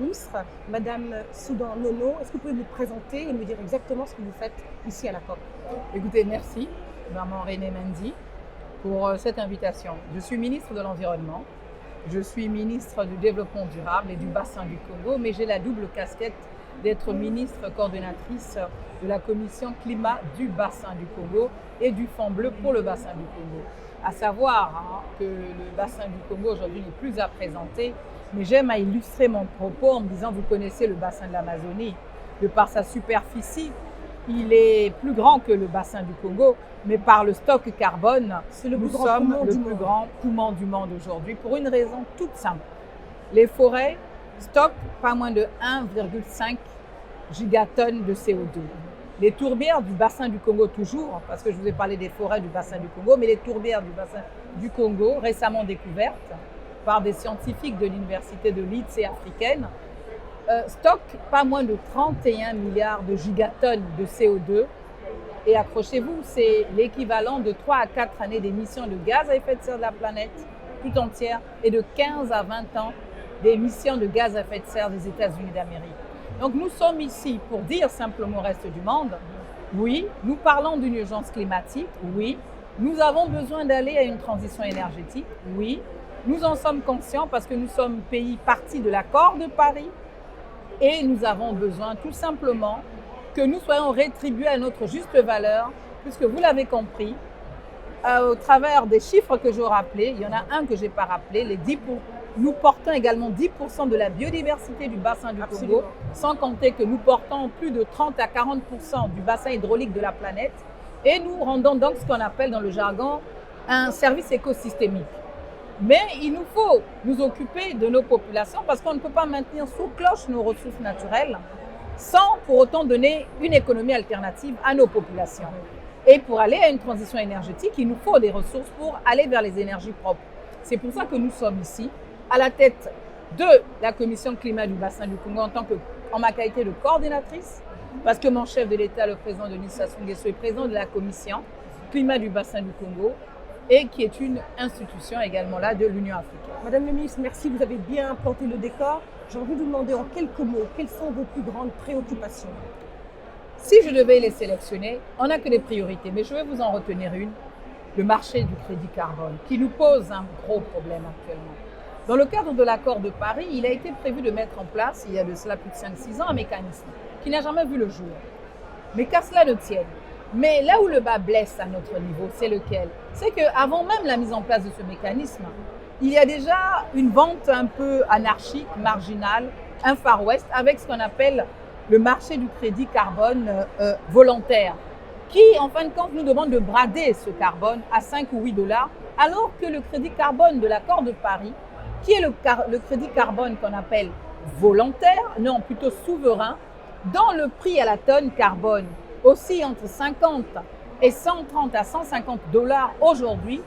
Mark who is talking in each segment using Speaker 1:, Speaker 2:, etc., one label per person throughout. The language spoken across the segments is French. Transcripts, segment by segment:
Speaker 1: ministre, Madame Soudan Nono. Est-ce que vous pouvez vous présenter et me dire exactement ce que vous faites ici à la COP?
Speaker 2: Écoutez, merci, Maman René Mendy, pour cette invitation. Je suis ministre de l'Environnement, je suis ministre du Développement durable et du bassin du Congo, mais j'ai la double casquette d'être ministre coordonnatrice de la commission climat du bassin du Congo et du Fonds bleu pour le bassin du Congo. À savoir que le bassin du Congo aujourd'hui n'est plus à présenter, mais j'aime à illustrer mon propos en me disant, vous connaissez le bassin de l'Amazonie, de par sa superficie, il est plus grand que le bassin du Congo, mais par le stock carbone, nous sommes le plus grand poumon du monde aujourd'hui pour une raison toute simple. Les forêts stockent pas moins de 1,5 gigatonnes de CO2. Les tourbières du bassin du Congo toujours, parce que je vous ai parlé des forêts du bassin du Congo, mais les tourbières du bassin du Congo, récemment découvertes par des scientifiques de l'université de Leeds et africaine, stockent pas moins de 31 milliards de gigatonnes de CO2. Et accrochez-vous, c'est l'équivalent de 3 à 4 années d'émissions de gaz à effet de serre de la planète tout entière et de 15 à 20 ans d'émissions de gaz à effet de serre des États-Unis d'Amérique. Donc nous sommes ici pour dire simplement au reste du monde, oui, nous parlons d'une urgence climatique, oui, nous avons besoin d'aller à une transition énergétique, oui, nous en sommes conscients parce que nous sommes pays partie de l'accord de Paris et nous avons besoin tout simplement que nous soyons rétribués à notre juste valeur, puisque vous l'avez compris, au travers des chiffres que je rappelais, il y en a un que je n'ai pas rappelé, nous portons également 10% de la biodiversité du bassin du Congo, sans compter que nous portons plus de 30 à 40% du bassin hydraulique de la planète, et nous rendons donc ce qu'on appelle dans le jargon un service écosystémique. Mais il nous faut nous occuper de nos populations parce qu'on ne peut pas maintenir sous cloche nos ressources naturelles sans pour autant donner une économie alternative à nos populations. Et pour aller à une transition énergétique, il nous faut des ressources pour aller vers les énergies propres. C'est pour ça que nous sommes ici, à la tête de la commission climat du bassin du Congo en ma qualité de coordinatrice, parce que mon chef de l'État, le président Denis Sassou Nguesso, est président de la commission climat du bassin du Congo et qui est une institution également là de l'Union africaine.
Speaker 1: Madame la ministre, merci, vous avez bien planté le décor. J'ai envie de vous demander en quelques mots, quelles sont vos plus grandes préoccupations?
Speaker 2: Si je devais les sélectionner, on n'a que des priorités, mais je vais vous en retenir une, le marché du crédit carbone, qui nous pose un gros problème actuellement. Dans le cadre de l'accord de Paris, il a été prévu de mettre en place, il y a de cela plus de 5-6 ans, un mécanisme qui n'a jamais vu le jour. Mais qu'à cela ne tienne. Mais là où le bas blesse à notre niveau, c'est lequel? C'est qu'avant même la mise en place de ce mécanisme, il y a déjà une vente un peu anarchique, marginale, un Far West, avec ce qu'on appelle le marché du crédit carbone volontaire, qui, en fin de compte, nous demande de brader ce carbone à 5 ou 8 dollars, alors que le crédit carbone de l'accord de Paris, qui est le crédit carbone qu'on appelle volontaire, non, plutôt souverain, dont le prix à la tonne carbone aussi entre 50 et 130 à 150 dollars aujourd'hui,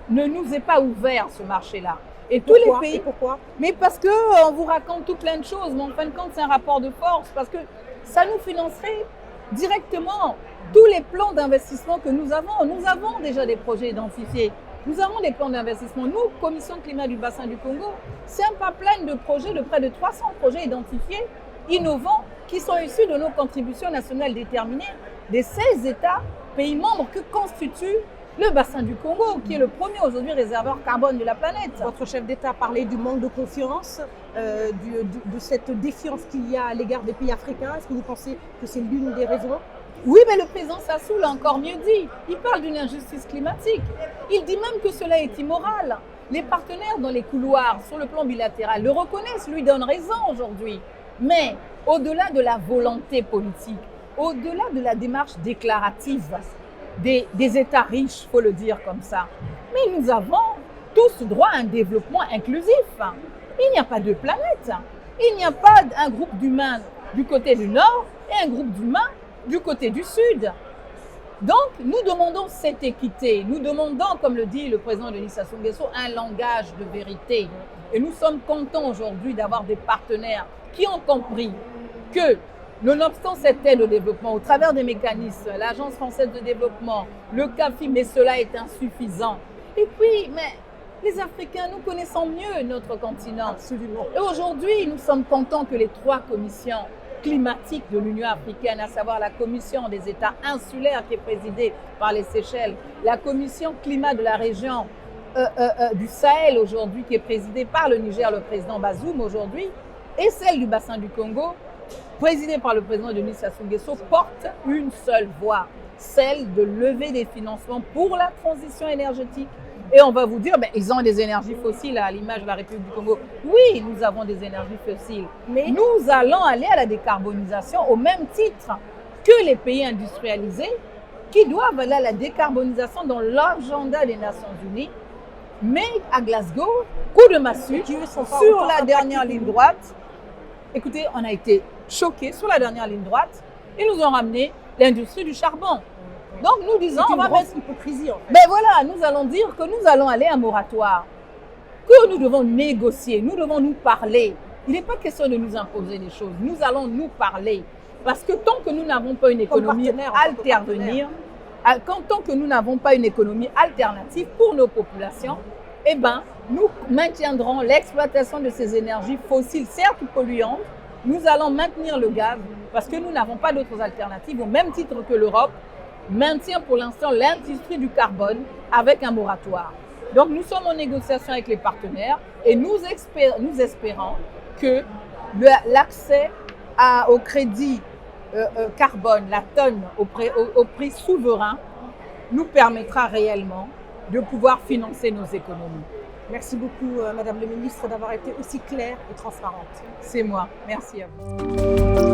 Speaker 2: ne nous est pas ouvert ce marché-là.
Speaker 1: Et tous les pays, pourquoi?
Speaker 2: Mais parce qu'on vous raconte tout plein de choses, mais en fin de compte, c'est un rapport de force, parce que ça nous financerait directement tous les plans d'investissement que nous avons. Nous avons déjà des projets identifiés. Nous avons des plans d'investissement. Nous, Commission climat du bassin du Congo, c'est un pipeline de projets, de près de 300 projets identifiés, innovants, qui sont issus de nos contributions nationales déterminées des 16 États, pays membres que constitue le bassin du Congo, qui est le premier aujourd'hui réservoir carbone de la planète.
Speaker 1: Votre chef d'État a parlé du manque de confiance, de cette défiance qu'il y a à l'égard des pays africains. Est-ce que vous pensez que c'est l'une des raisons?
Speaker 2: Oui, mais le président Sassou l'a encore mieux dit. Il parle d'une injustice climatique. Il dit même que cela est immoral. Les partenaires dans les couloirs, sur le plan bilatéral, le reconnaissent, lui donnent raison aujourd'hui. Mais au-delà de la volonté politique, au-delà de la démarche déclarative des États riches, il faut le dire comme ça, mais nous avons tous droit à un développement inclusif. Il n'y a pas de planète. Il n'y a pas un groupe d'humains du côté du nord et un groupe d'humains du côté du sud. Donc, nous demandons cette équité. Nous demandons, comme le dit le président Denis Sassou Nguesso, un langage de vérité. Et nous sommes contents aujourd'hui d'avoir des partenaires qui ont compris que, nonobstant cette aide au développement, au travers des mécanismes, l'Agence française de développement, le CAFI, mais cela est insuffisant. Et puis, mais Les Africains, nous connaissons mieux notre continent.
Speaker 1: Absolument.
Speaker 2: Et aujourd'hui, nous sommes contents que les 3 commissions climatiques de l'Union africaine, à savoir la commission des États insulaires qui est présidée par les Seychelles, la commission climat de la région du Sahel aujourd'hui qui est présidée par le Niger, le président Bazoum aujourd'hui, et celle du bassin du Congo, présidée par le président Denis Sassou Nguesso, portent une seule voix, celle de lever des financements pour la transition énergétique. Et on va vous dire, ben, ils ont des énergies fossiles à l'image de la République du Congo. Oui, nous avons des énergies fossiles. Mais nous allons aller à la décarbonisation au même titre que les pays industrialisés qui doivent aller à la décarbonisation dans l'agenda des Nations Unies. Mais à Glasgow, coup de massue, sur la dernière ligne droite, écoutez, on a été choqués sur la dernière ligne droite. Ils nous ont ramené l'industrie du charbon. Donc nous disons,
Speaker 1: on va mettre hypocrisie en fait.
Speaker 2: Ben voilà, nous allons dire que nous allons aller à un moratoire, que nous devons négocier, nous devons nous parler. Il n'est pas question de nous imposer des choses, nous allons nous parler. Parce que tant que nous n'avons pas une économie alternative, tant que nous n'avons pas une économie alternative pour nos populations, eh ben, nous maintiendrons l'exploitation de ces énergies fossiles, certes polluantes. Nous allons maintenir le gaz parce que nous n'avons pas d'autres alternatives, au même titre que l'Europe maintient pour l'instant l'industrie du carbone avec un moratoire. Donc nous sommes en négociation avec les partenaires et nous espérons que l'accès au crédit carbone, la tonne au prix souverain, nous permettra réellement de pouvoir financer nos économies.
Speaker 1: Merci beaucoup, Madame le Ministre, d'avoir été aussi claire et transparente.
Speaker 2: C'est moi. Merci à vous.